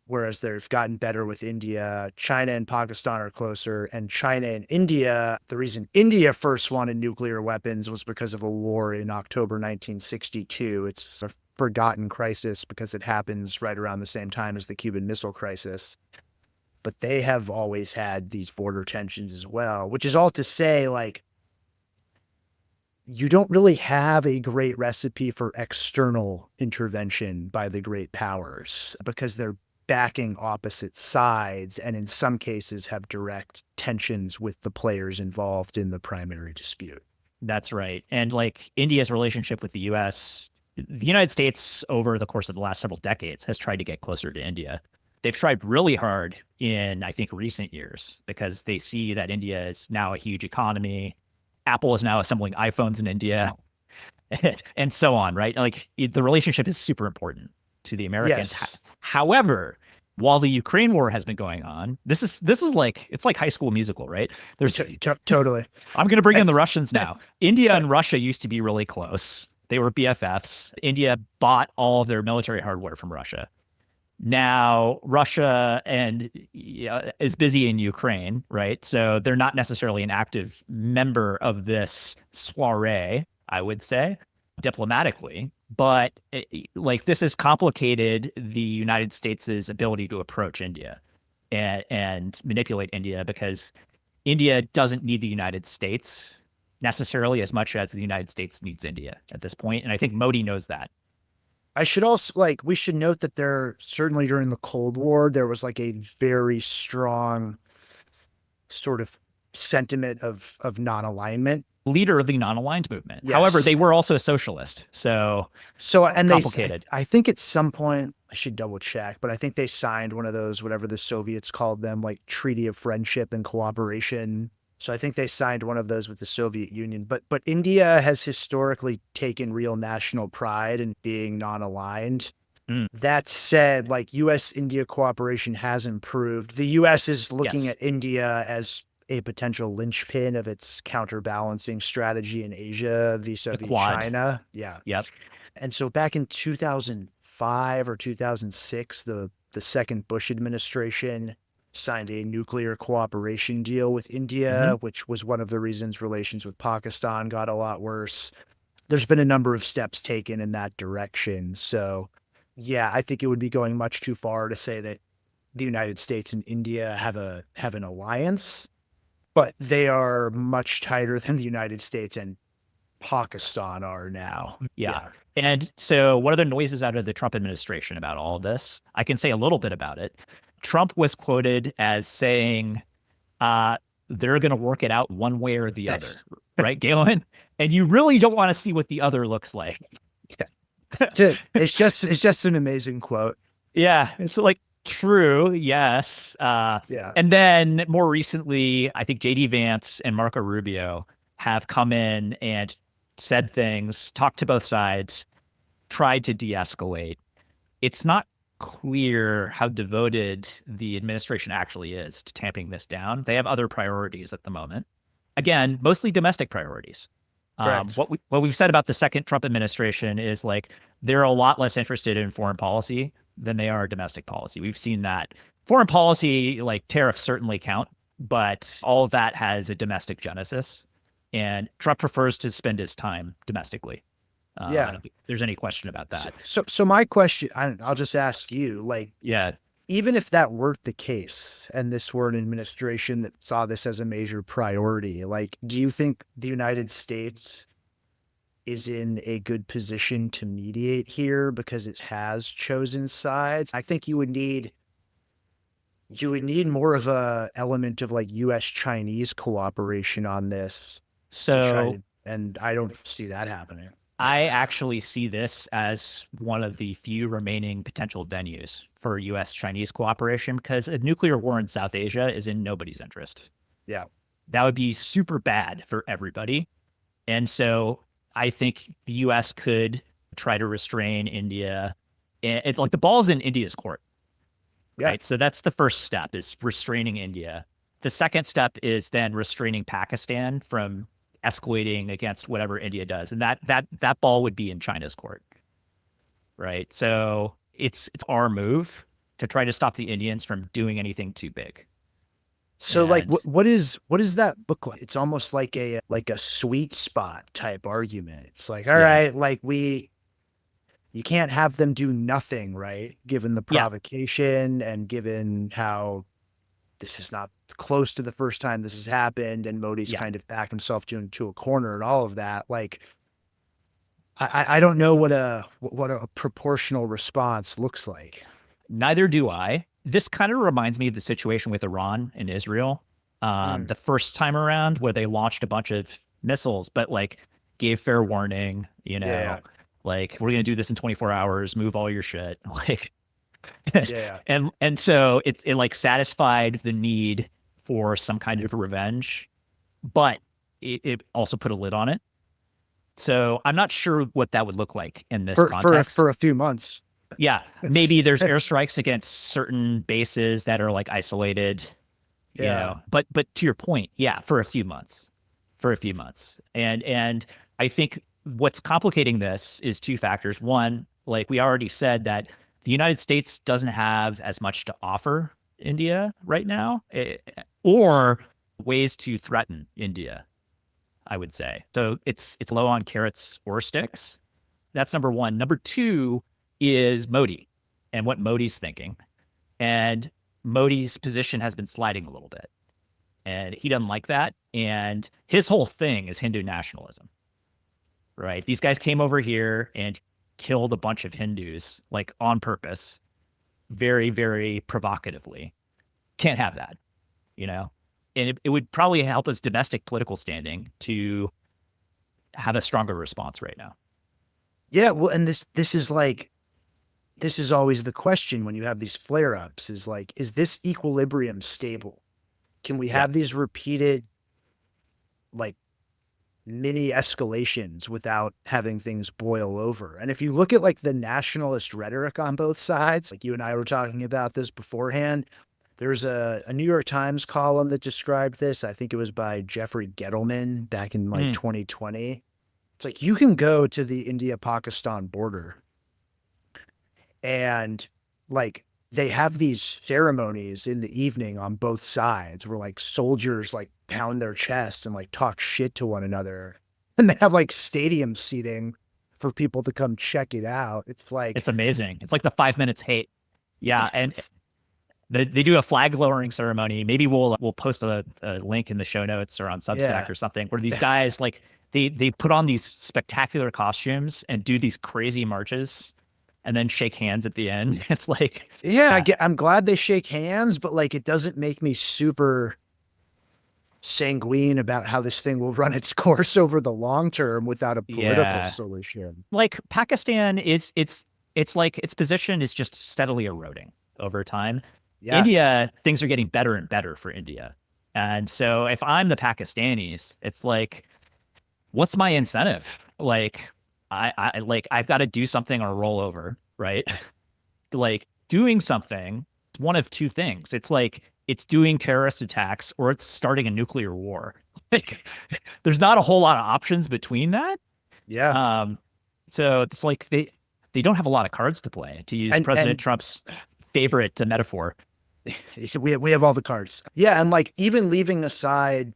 whereas they've gotten better with India. China and Pakistan are closer. And China and India, the reason India first wanted nuclear weapons was because of a war in October 1962. It's a forgotten crisis because it happens right around the same time as the Cuban Missile Crisis. But they have always had these border tensions as well, which is all to say, like, you don't really have a great recipe for external intervention by the great powers because they're backing opposite sides and in some cases have direct tensions with the players involved in the primary dispute. That's right. And like India's relationship with the US, the United States over the course of the last several decades has tried to get closer to India. They've tried really hard in, I think, recent years because they see that India is now a huge economy. Apple is now assembling iPhones in India and so on, right? Like the relationship is super important to the Americans. Yes, However, while the Ukraine war has been going on, this is like it's like High School Musical, right? There's totally. I'm going to bring in the Russians now. India and Russia used to be really close. They were BFFs. India bought all of their military hardware from Russia. Now Russia and is busy in Ukraine, right? So they're not necessarily an active member of this soiree, I would say, diplomatically. But like this has complicated the United States' ability to approach India and manipulate India because India doesn't need the United States necessarily as much as the United States needs India at this point. And I think Modi knows that. I should also like we should note that there certainly during the Cold War there was like a very strong sort of sentiment of non-alignment. Leader of the non-aligned movement. However, Yes. they were also a socialist. So And complicated. I think at some point, I should double check, but I think they signed one of those, whatever the Soviets called them, like Treaty of Friendship and Cooperation. So I think they signed one of those with the Soviet Union. But India has historically taken real national pride in being non-aligned. Mm, That said, like US India cooperation has improved. The US is looking yes. at India as a potential linchpin of its counterbalancing strategy in Asia The vis-a-vis Quad. China. Yeah. Yep. And so back in 2005 or 2006, the second Bush administration signed a nuclear cooperation deal with Mm-hmm. India, which was one of the reasons relations with Pakistan got a lot worse. There's been a number of steps taken in that direction. So, yeah, I think it would be going much too far to say that the United States and India have an alliance, but they are much tighter than the United States and Pakistan are now. Yeah. Yeah. And so, what are the noises out of the Trump administration about all of this? I can say a little bit about it. Trump was quoted as saying, they're going to work it out one way or the other, right, Galen? And you really don't want to see what the other looks like. It's just an amazing quote. Yeah, it's like true, yes. Yeah. And then more recently, I think JD Vance and Marco Rubio have come in and said things, talked to both sides, tried to de-escalate. It's not clear how devoted the administration actually is to tamping this down. They have other priorities at the moment. Again, mostly domestic priorities. Correct. What we've said about the second Trump administration is like they're a lot less interested in foreign policy than they are domestic policy. We've seen that foreign policy, like tariffs certainly count, but all of that has a domestic genesis. And Trump prefers to spend his time domestically. I Yeah. don't think there's any question about So, that. so my question, I'll just ask you, like, Yeah. even if that weren't the case and this were an administration that saw this as a major priority, like, do you think the United States is in a good position to mediate here because it has chosen sides? I think you would need more of a element of like US Chinese cooperation on this to try So to, and I don't see that happening. I actually see this as one of the few remaining potential venues for US Chinese cooperation because a nuclear war in South Asia is in nobody's interest. Yeah. That would be super bad for everybody. And so I think the US could try to restrain India. And it's like the ball's in India's court, Yeah. right? So that's the first step is restraining India. The second step is then restraining Pakistan from escalating against whatever India does. And that ball would be in China's court, right? So it's our move to try to stop the Indians from doing anything too big. So like And what does that look like? It's almost like a sweet spot type argument. It's like, all yeah, right, like you can't have them do nothing, right? Given the yeah, provocation and given how this is not close to the first time this has happened, and Modi's yeah. kind of backed himself into a corner and all of that. Like, I don't know what a proportional response looks like. Neither do I. This kind of reminds me of the situation with Iran and Israel. Mm, The first time around where they launched a bunch of missiles, but like gave fair warning, yeah, like we're gonna do this in 24 hours, move all your shit. Like yeah, and so it like satisfied the need for some kind of revenge, but it also put a lid on it. So I'm not sure what that would look like in this context. for a few months. Yeah, maybe there's airstrikes against certain bases that are like isolated, Yeah, But to your point, yeah, for a few months, and I think what's complicating this is two factors. One, like we already said, that the United States doesn't have as much to offer India right now, or ways to threaten India. I would say so. It's low on carrots or sticks. That's number one. Number two is Modi and what Modi's thinking. And Modi's position has been sliding a little bit. And he doesn't like that. And his whole thing is Hindu nationalism, right? These guys came over here and killed a bunch of Hindus, like on purpose, very, very provocatively. Can't have that, you know? And it would probably help his domestic political standing to have a stronger response right now. yeah. Well, and this is always the question when you have these flare ups: is like, is this equilibrium stable? Can we Yeah. have these repeated like mini escalations without having things boil over? And if you look at like the nationalist rhetoric on both sides, like you and I were talking about this beforehand, there's a New York Times column that described this. I think it was by Jeffrey Gettleman back in like Mm, 2020. It's like you can go to the India-Pakistan border and like they have these ceremonies in the evening on both sides where like soldiers like pound their chests and like talk shit to one another. And they have like stadium seating for people to come check it out. It's like, it's amazing. It's like the 5 minutes hate. Yeah. And it's, they do a flag lowering ceremony. Maybe we'll post a link in the show notes or on Substack yeah. or something where these guys like they put on these spectacular costumes and do these crazy marches and then shake hands at the end. It's like, Yeah, yeah, I'm glad they shake hands, but like it doesn't make me super sanguine about how this thing will run its course over the long term without a political yeah. solution. Like Pakistan is it's like its position is just steadily eroding over time. Yeah. India, things are getting better and better for India. And so if I'm the Pakistanis, it's like, what's my incentive? Like, I like I've got to do something or roll over, right? Like doing something, it's one of two things. It's like it's doing terrorist attacks or it's starting a nuclear war. Like, there's not a whole lot of options between that. Yeah. Um, so it's like they don't have a lot of cards to play, to use And President Trump's favorite metaphor. We have all the cards. Yeah, and like even leaving aside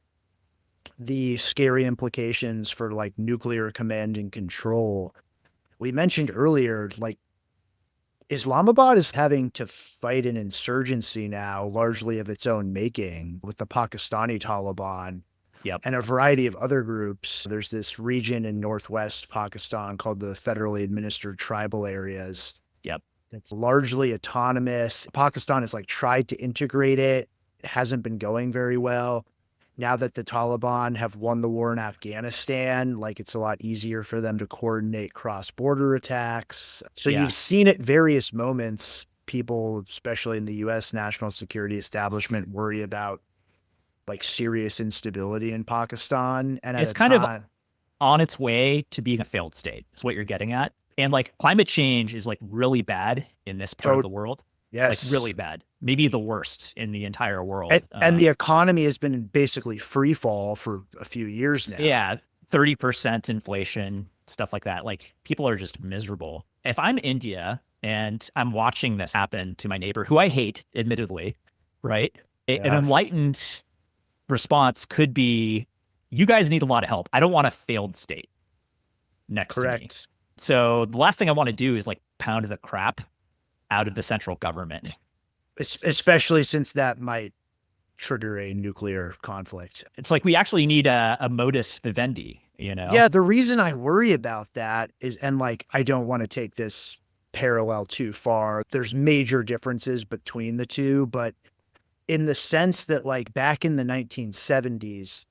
the scary implications for like nuclear command and control, we mentioned earlier, like Islamabad is having to fight an insurgency now, largely of its own making, with the Pakistani Taliban Yep. and a variety of other groups. There's this region in northwest Pakistan called the federally administered tribal areas. Yep. It's largely autonomous. Pakistan has like tried to integrate it. It hasn't been going very well. Now that the Taliban have won the war in Afghanistan, like it's a lot easier for them to coordinate cross-border attacks. So Yeah. you've seen at various moments, people, especially in the US national security establishment, worry about like serious instability in Pakistan. And at It's a kind of time, on its way to being a failed state, is what you're getting at. And like climate change is like really bad in this part of so the world, like yes. really bad, maybe the worst in the entire world. And the economy has been in basically free fall for a few years now. Yeah, 30% inflation, stuff like that. Like people are just miserable. If I'm India and I'm watching this happen to my neighbor, who I hate, admittedly, right? An Yeah, enlightened response could be, you guys need a lot of help. I don't want a failed state next to me. correct. So the last thing I want to do is like pound the crap out of the central government. Especially since that might trigger a nuclear conflict. It's like we actually need a modus vivendi, you know? Yeah, the reason I worry about that is, and like, I don't want to take this parallel too far. There's major differences between the two, but in the sense that, like, back in the 1970s,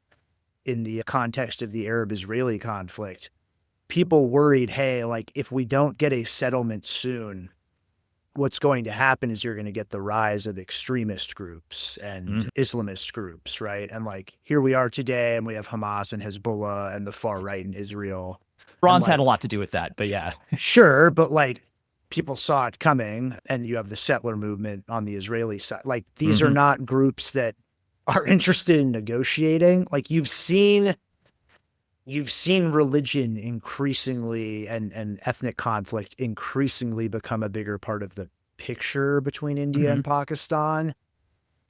in the context of the Arab Israeli conflict, people worried, hey, like, if we don't get a settlement soon, what's going to happen is you're going to get the rise of extremist groups and Mhm. Islamist groups, right? And like here we are today, and we have Hamas and Hezbollah and the far right in Israel. And Bronze had like, a lot to do with that, but yeah. sure, but like people saw it coming, and you have the settler movement on the Israeli side. Like these are Mhm. not groups that are interested in negotiating. Like you've seen religion increasingly and ethnic conflict increasingly become a bigger part of the picture between India Mhm. and Pakistan.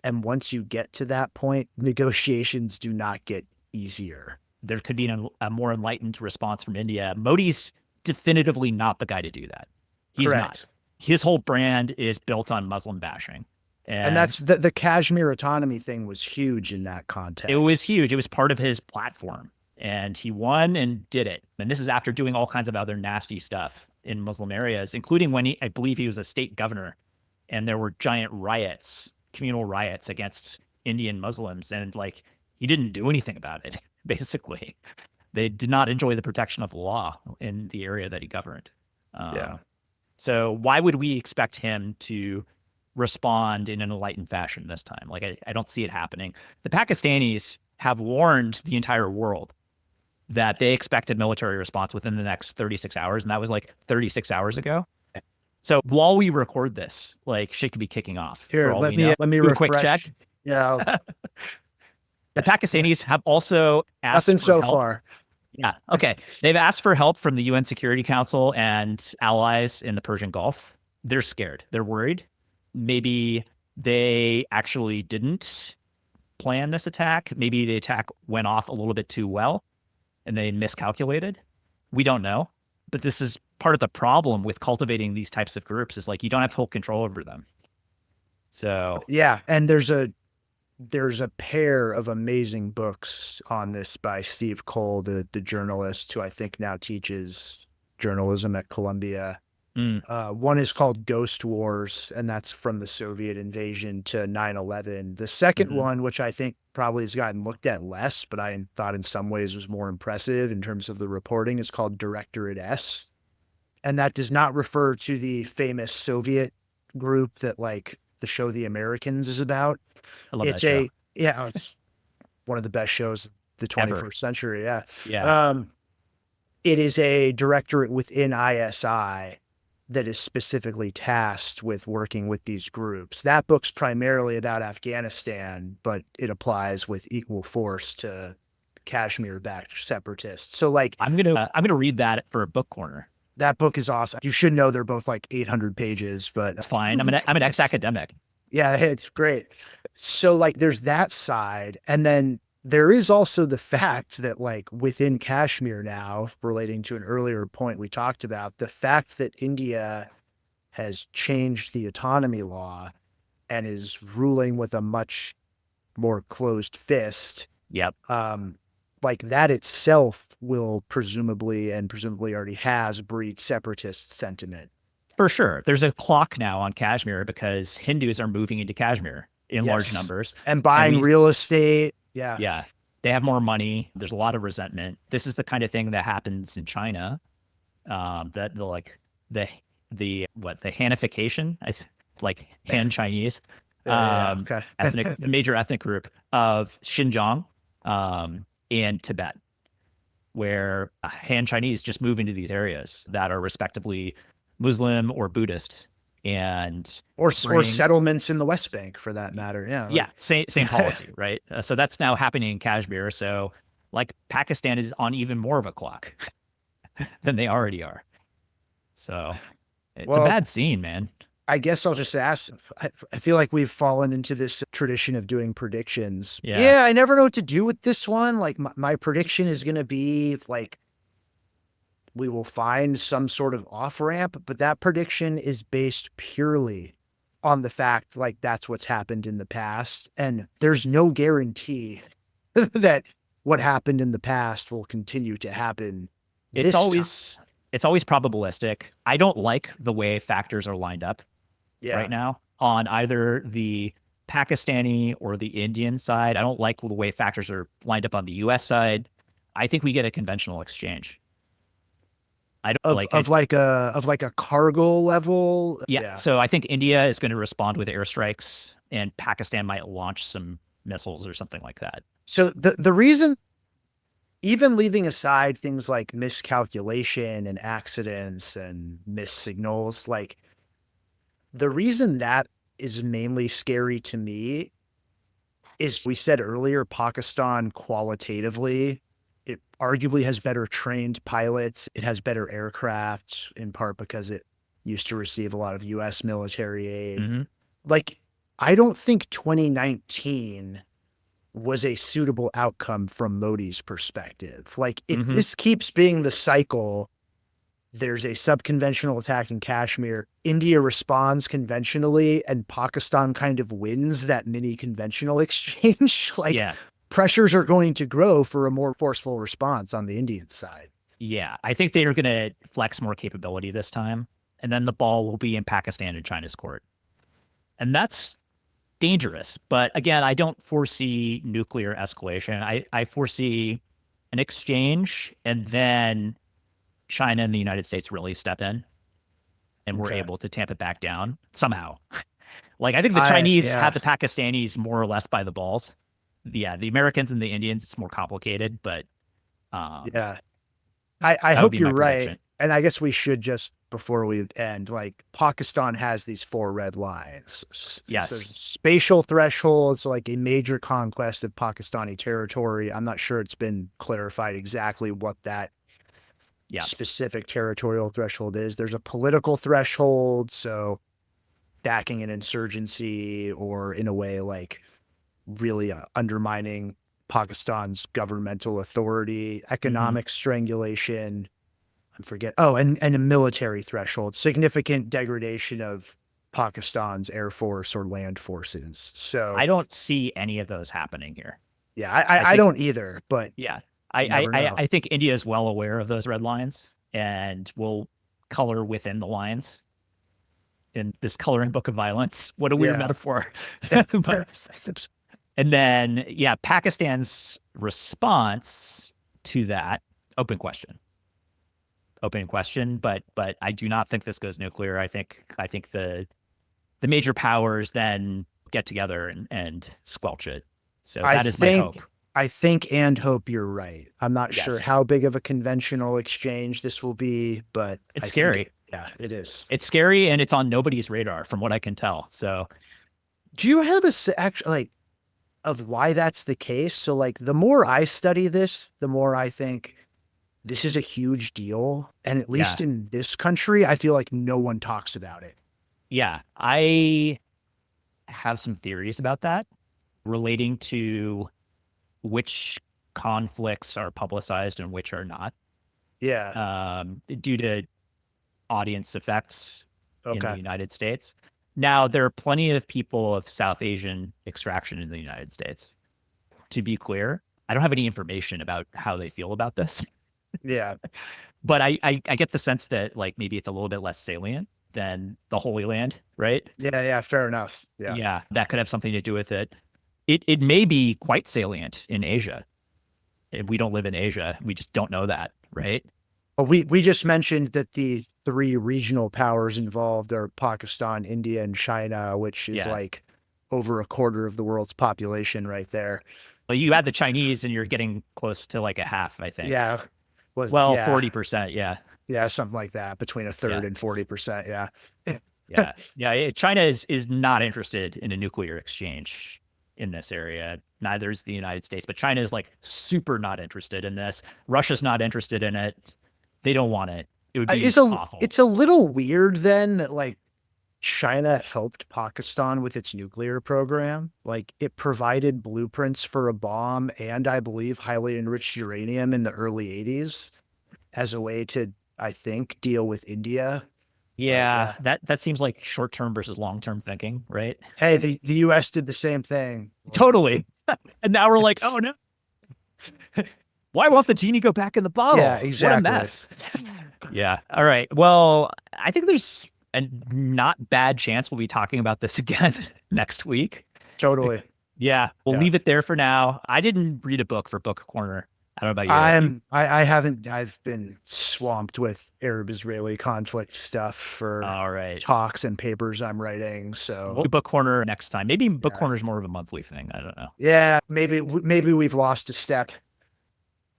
And once you get to that point, negotiations do not get easier. There could be a more enlightened response from India. Modi's definitively not the guy to do that. He's not. Correct. His whole brand is built on Muslim bashing. And And that's the Kashmir autonomy thing was huge in that it was context. huge. It was part of his platform. And he won and did it. And this is after doing all kinds of other nasty stuff in Muslim areas, including when I believe he was a state governor and there were giant riots, communal riots against Indian Muslims. And like, he didn't do anything about it, basically. They did not enjoy the protection of the law in the area that he governed. Yeah. So why would we expect him to respond in an enlightened fashion this time? Like, I don't see it happening. The Pakistanis have warned the entire world that they expected military response within the next 36 hours. And that was like 36 hours ago. So while we record this, like shit could be kicking off for Here, all let we me know. let me Do a quick refresh. check. Yeah, The Pakistanis have also asked nothing for so help. far. Yeah. Okay. They've asked for help from the UN Security Council and allies in the Persian Gulf. They're scared. They're worried. Maybe they actually didn't plan this attack. Maybe the attack went off a little bit too well and they miscalculated. We don't know. But this is part of the problem with cultivating these types of groups is like you don't have full control over them. So, Yeah, and there's a pair of amazing books on this by Steve Cole, the journalist who I think now teaches journalism at Columbia. mm, One is called Ghost Wars, and that's from the Soviet invasion to 9/11. The second mhm. one, which I think probably has gotten looked at less, but I thought in some ways was more impressive in terms of the reporting, is called Directorate S. And that does not refer to the famous Soviet group that like the show The Americans is about. I love that It's show. it's one of the best shows of the Ever. 21st century. Yeah. Yeah. Um, it is a directorate within ISI that is specifically tasked with working with these groups. That book's primarily about Afghanistan, but it applies with equal force to Kashmir-backed separatists. So like I'm gonna read that for a book corner. that book is awesome. You should know they're both like 800 pages, but It's fine. I'm an ex it's academic. Yeah, it's great. So like there's that side. And then there is also the fact that like within Kashmir now, relating to an earlier point we talked about, the fact that India has changed the autonomy law and is ruling with a much more closed fist, Yep. um, like that itself will presumably already has breed separatist sentiment. For sure. There's a clock now on Kashmir because Hindus are moving into Kashmir in large Yes. numbers. And And buying we, real estate. Yeah. yeah, they have more money. There's a lot of resentment. This is the kind of thing that happens in China. That the like the Hanification, like Han Chinese, Yeah. Okay. the major ethnic group of Xinjiang, and Tibet, where Han Chinese just move into these areas that are respectively Muslim or Buddhist, and Or bring settlements in the West Bank for that matter. Yeah. yeah, Like same policy, right? So that's now happening in Kashmir. So like Pakistan is on even more of a clock than they already are. So it's a well, bad scene, man. I guess I'll just ask. I feel like we've fallen into this tradition of doing predictions. Yeah. Yeah, I never know what to do with this one. Like my prediction is going to be like we will find some sort of off ramp, but that prediction is based purely on the fact like that's what's happened in the past. And there's no guarantee that what happened in the past will continue to happen It's this time. always it's always probabilistic. I don't like the way factors are lined up right Yeah. now on either the Pakistani or the Indian side. I don't like the way factors are lined up on the US side. I think we get a conventional exchange. I don't like it. Of like a cargo level. Yeah. Yeah. So I think India is going to respond with airstrikes and Pakistan might launch some missiles or something like that. So the reason, even leaving aside things like miscalculation and accidents and missed signals, like the reason that is mainly scary to me is we said earlier, Pakistan qualitatively, it arguably has better trained pilots. It has better aircraft, in part because it used to receive a lot of US military aid. Hmm. Like, I don't think 2019 was a suitable outcome from Modi's perspective. Like, if Hmm. this keeps being the cycle, there's a subconventional attack in Kashmir. India responds conventionally, and Pakistan kind of wins that mini conventional exchange. Like, Yeah. pressures are going to grow for a more forceful response on the Indian side. Yeah. I think they are going to flex more capability this time. And then the ball will be in Pakistan and China's court. And that's dangerous. But again, I don't foresee nuclear escalation. I foresee an exchange and then China and the United States really step in and we're Okay. able to tamp it back down somehow. Like I think the Chinese Yeah. have the Pakistanis more or less by the balls. Yeah, the Americans and the Indians, it's more complicated, but um, Yeah. I that would hope be you're my right. prediction. And I guess we should just, before we end, like Pakistan has these four red lines. There's Yes. spatial thresholds, like a major conquest of Pakistani territory. I'm not sure it's been clarified exactly what that Yeah. specific territorial threshold is. There's a political threshold. So backing an insurgency or in a way like really undermining Pakistan's governmental authority, Hmm. economic strangulation, I forget. Oh, and a military threshold, significant degradation of Pakistan's air force or land forces. So I don't see any of those happening here. yeah, I I think, don't either, but yeah, you never know. I think India is well aware of those red lines and will color within the lines in this coloring book of violence. What a weird Yeah. metaphor. But and then, yeah, Pakistan's response to that, open question, open question. But I do not think this goes nuclear. I think the major powers then get together and squelch it. So I that is my hope. think I think and hope you're right. I'm not sure Yes, how big of a conventional exchange this will be, but it's I think scary. yeah, it is. It's scary and it's on nobody's radar from what I can tell. So Do you have actually like of why that's the case? So like the more I study this, the more I think this is a huge deal. And at yeah, least in this country, I feel like no one talks about it. yeah. have some theories about that relating to which conflicts are publicized and which are not, Yeah. due to audience effects in the Okay. United States. Now, there are plenty of people of South Asian extraction in the United States. To be clear, I don't have any information about how they feel about this, Yeah. but I get the sense that like maybe it's a little bit less salient than the Holy Land, right? Yeah. Yeah. Fair enough. Yeah. Yeah, that could have something to do with it. It may be quite salient in Asia. We don't live in Asia. We just don't know that, right? Well, we just mentioned that the three regional powers involved are Pakistan, India, and China, which is Yeah. like over a quarter of the world's population right there. Well, you add the Chinese and you're getting close to like a half, I think. Yeah. Well, Yeah. 40%. Yeah. Yeah. Something like that, between a third Yeah. and 40%. Yeah. Yeah. Yeah. China is not interested in a nuclear exchange in this area. Neither is the United States, but China is like super not interested in this. Russia's not interested in it. They don't want it. It would be awful. It's a little weird then that like China helped Pakistan with its nuclear program. Like it provided blueprints for a bomb and I believe highly enriched uranium in the early 80s as a way to, I think, deal with India. But Yeah, yeah. that seems like short-term versus long-term thinking, right? Hey, the US did the same thing. Totally. And now we're like, oh no. Why won't the genie go back in the bottle? Yeah, exactly. What a mess. Yeah. All right. Well, I think there's a not bad chance we'll be talking about this again next week. Totally. Yeah. We'll leave it there for now. I didn't read a book for Book Corner. I don't know about you. I haven't, I've been swamped with Arab-Israeli conflict stuff for All right. talks and papers I'm writing. So We'll do Book Corner next time. Maybe Book Corner is more of a monthly thing. I don't know. yeah, maybe we've lost a step.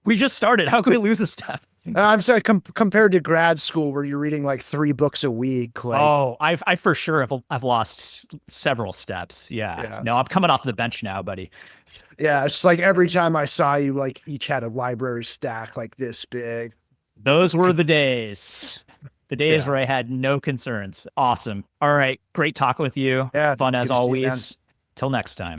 We just started. How can we lose a step? I'm sorry, compared to grad school where you're reading like 3 books a week. Like, oh, I for sure have lost several steps. Yeah. No, I'm coming off the bench now, buddy. Yeah, it's like every time I saw you, like each had a library stack like this big. Those were the days. The days where I had no concerns. Awesome. All right. Great talking with you. Yeah. Fun as always. Till next time.